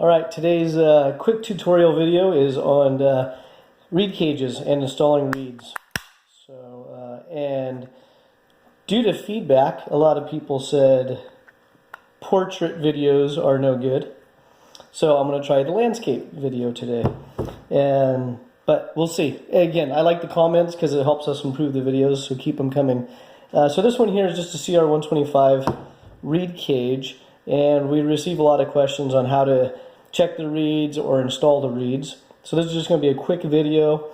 Alright, today's quick tutorial video is on reed cages and installing reeds. And due to feedback, a lot of people said portrait videos are no good. So I'm going to try the landscape video today. But we'll see. Again, I like the comments because it helps us improve the videos, so keep them coming. So this one here is just a CR125 reed cage, and we receive a lot of questions on how to check the reeds or install the reeds. So this is just going to be a quick video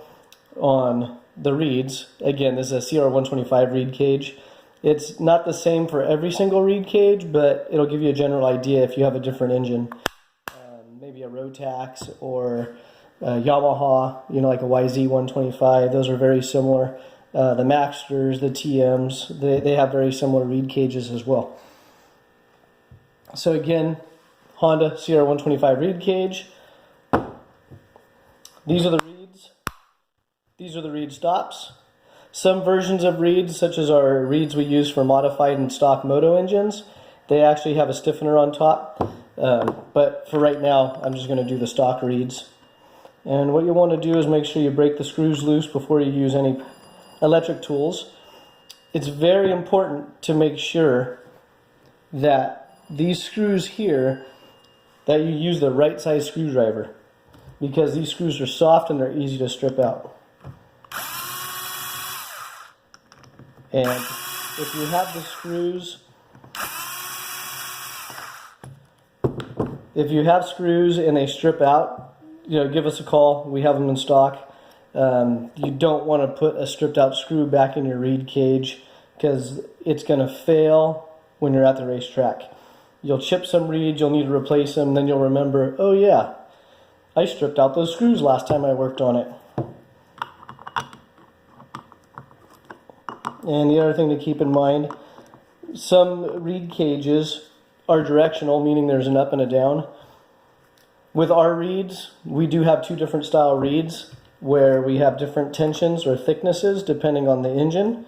on the reeds. Again, this is a CR125 reed cage. It's not the same for every single reed cage, but it'll give you a general idea if you have a different engine. Maybe a Rotax or a Yamaha, like a YZ125. Those are very similar. The Maxsters, the TMs, they have very similar reed cages as well. So again, Honda CR125 reed cage. These are the reeds. These are the reed stops. Some versions of reeds, such as our reeds we use for modified and stock moto engines, they actually have a stiffener on top. But for right now, I'm just going to do the stock reeds. And what you want to do is make sure you break the screws loose before you use any electric tools. It's very important to make sure that these screws here, that you use the right size screwdriver, because these screws are soft and they're easy to strip out. And if you have the screws, and they strip out, give us a call. We have them in stock. You don't want to put a stripped out screw back in your reed cage because it's going to fail when you're at the racetrack. You'll chip some reeds, you'll need to replace them, then you'll remember, oh yeah, I stripped out those screws last time I worked on it. And the other thing to keep in mind, some reed cages are directional, meaning there's an up and a down. With our reeds, we do have two different style reeds where we have different tensions or thicknesses depending on the engine.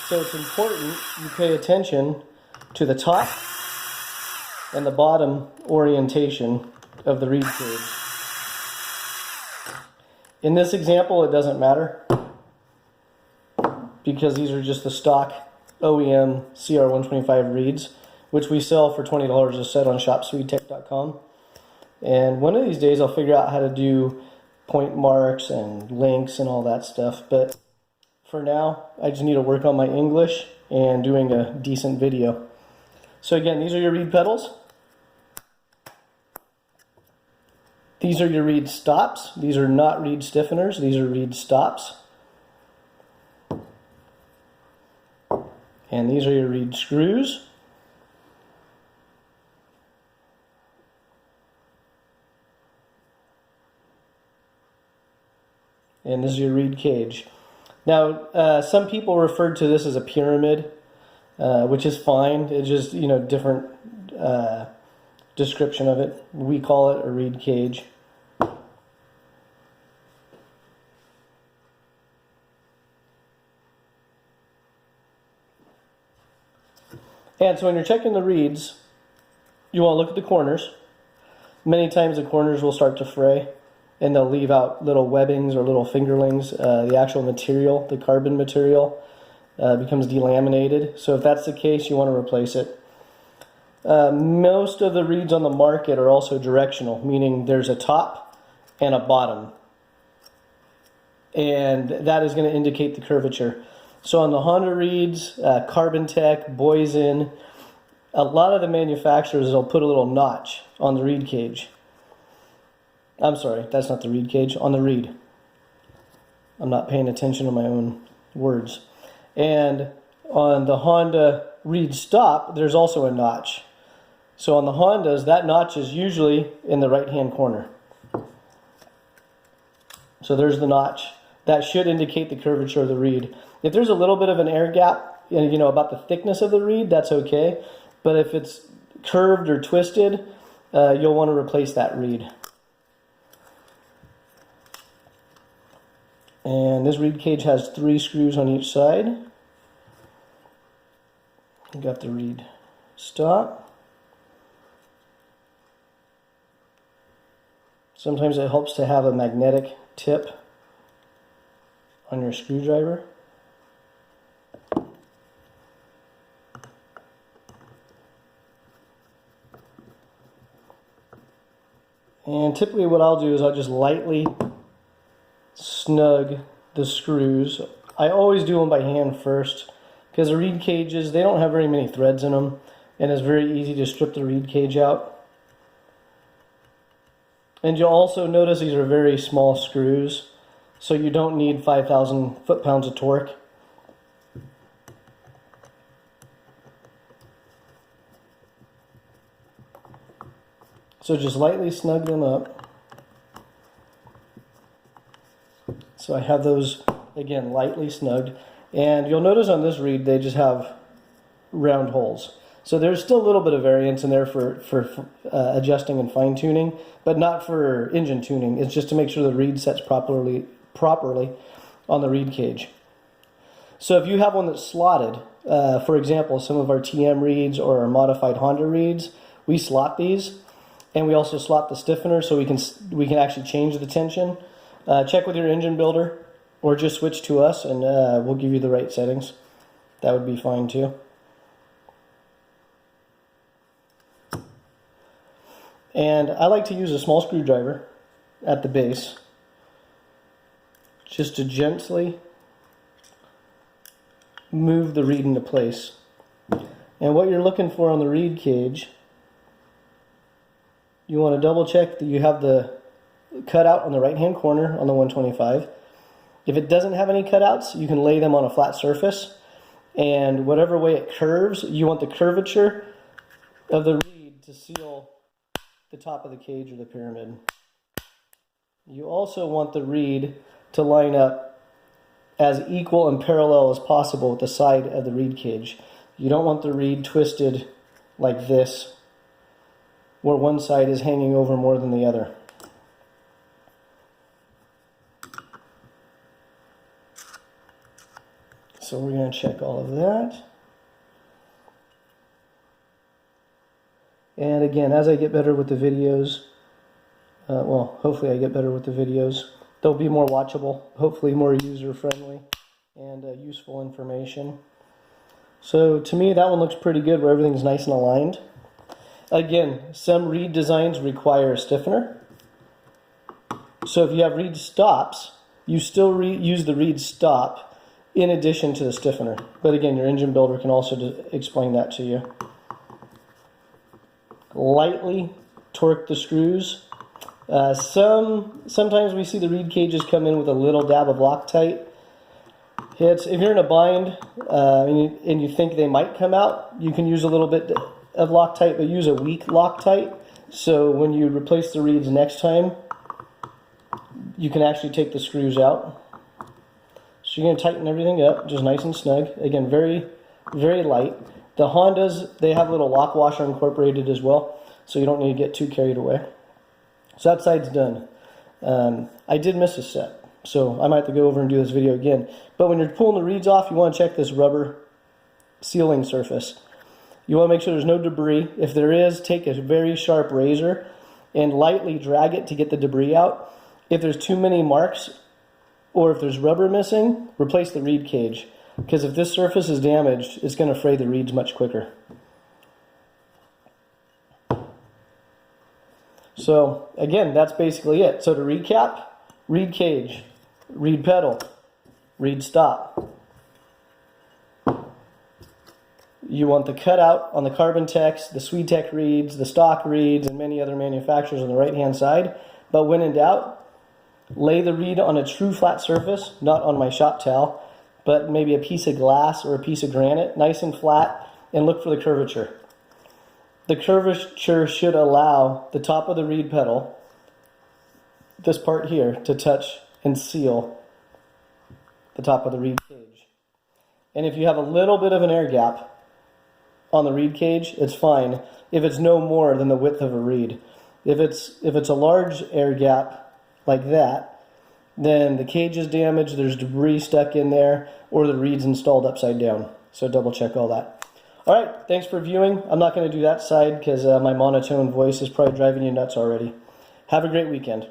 So it's important you pay attention to the top and the bottom orientation of the reed cage. In this example, it doesn't matter because these are just the stock OEM CR125 reeds, which we sell for $20 a set on shopsweedtech.com. And one of these days I'll figure out how to do point marks and links and all that stuff. But for now, I just need to work on my English and doing a decent video. So again, these are your reed pedals. These are your reed stops. These are not reed stiffeners. These are reed stops. And these are your reed screws. And this is your reed cage. Now, some people refer to this as a pyramid, which is fine. It's just, different description of it. We call it a reed cage. And so when you're checking the reeds, you want to look at the corners. Many times the corners will start to fray, and they'll leave out little webbings or little fingerlings. The actual material, the carbon material, becomes delaminated. So if that's the case, you want to replace it. Most of the reeds on the market are also directional, meaning there's a top and a bottom. And that is going to indicate the curvature. So on the Honda reeds, Carbon-Tech, Boysen, a lot of the manufacturers will put a little notch on the reed cage. I'm sorry, that's not the reed cage, on the reed. I'm not paying attention to my own words. And on the Honda reed stop, there's also a notch. So on the Hondas, that notch is usually in the right-hand corner. So there's the notch. That should indicate the curvature of the reed. If there's a little bit of an air gap, about the thickness of the reed, that's okay. But if it's curved or twisted, you'll want to replace that reed. And this reed cage has 3 screws on each side. You got the reed stop. Sometimes it helps to have a magnetic tip on your screwdriver. And typically what I'll do is I'll just lightly snug the screws. I always do them by hand first because the reed cages, they don't have very many threads in them, and it's very easy to strip the reed cage out. And you'll also notice these are very small screws, so you don't need 5,000 foot-pounds of torque. So just lightly snug them up. So I have those, again, lightly snugged. And you'll notice on this reed, they just have round holes. So there's still a little bit of variance in there for adjusting and fine-tuning, but not for engine tuning. It's just to make sure the reed sets properly on the reed cage. So if you have one that's slotted, for example, some of our TM reeds or our modified Honda reeds, we slot these, and we also slot the stiffener so we can actually change the tension. Check with your engine builder, or just switch to us, and we'll give you the right settings. That would be fine too. And I like to use a small screwdriver at the base just to gently move the reed into place. And what you're looking for on the reed cage, you want to double check that you have the cutout on the right hand corner on the 125. If it doesn't have any cutouts, you can lay them on a flat surface, and whatever way it curves, you want the curvature of the reed to seal the top of the cage or the pyramid. You also want the reed to line up as equal and parallel as possible with the side of the reed cage. You don't want the reed twisted like this, where one side is hanging over more than the other. So we're going to check all of that. And again, as I get better with the videos, well, hopefully I get better with the videos, they'll be more watchable, hopefully more user-friendly and useful information. So to me, that one looks pretty good where everything's nice and aligned. Again, some reed designs require a stiffener. So if you have reed stops, you still use the reed stop in addition to the stiffener. But again, your engine builder can also explain that to you. Lightly torque the screws. Sometimes we see the reed cages come in with a little dab of Loctite. If you're in a bind and you think they might come out, you can use a little bit of Loctite, but use a weak Loctite. So when you replace the reeds next time, you can actually take the screws out. So you're going to tighten everything up, just nice and snug. Again, very, very light. The Hondas, they have a little lock washer incorporated as well, so you don't need to get too carried away. So that side's done. I did miss a step, so I might have to go over and do this video again. But when you're pulling the reeds off, you want to check this rubber sealing surface. You want to make sure there's no debris. If there is, take a very sharp razor and lightly drag it to get the debris out. If there's too many marks or if there's rubber missing, replace the reed cage. Because if this surface is damaged, it's going to fray the reeds much quicker. So again, that's basically it. So to recap, reed cage, reed pedal, reed stop. You want the cutout on the Carbon-Tex, the Swedec reeds, the stock reeds, and many other manufacturers on the right-hand side. But when in doubt, lay the reed on a true flat surface, not on my shop towel, but maybe a piece of glass or a piece of granite, nice and flat, and look for the curvature. The curvature should allow the top of the reed pedal, this part here, to touch and seal the top of the reed cage. And if you have a little bit of an air gap on the reed cage, it's fine if it's no more than the width of a reed. If it's a large air gap like that, then the cage is damaged, there's debris stuck in there, or the reed's installed upside down. So double check all that. Alright, thanks for viewing. I'm not going to do that side because my monotone voice is probably driving you nuts already. Have a great weekend.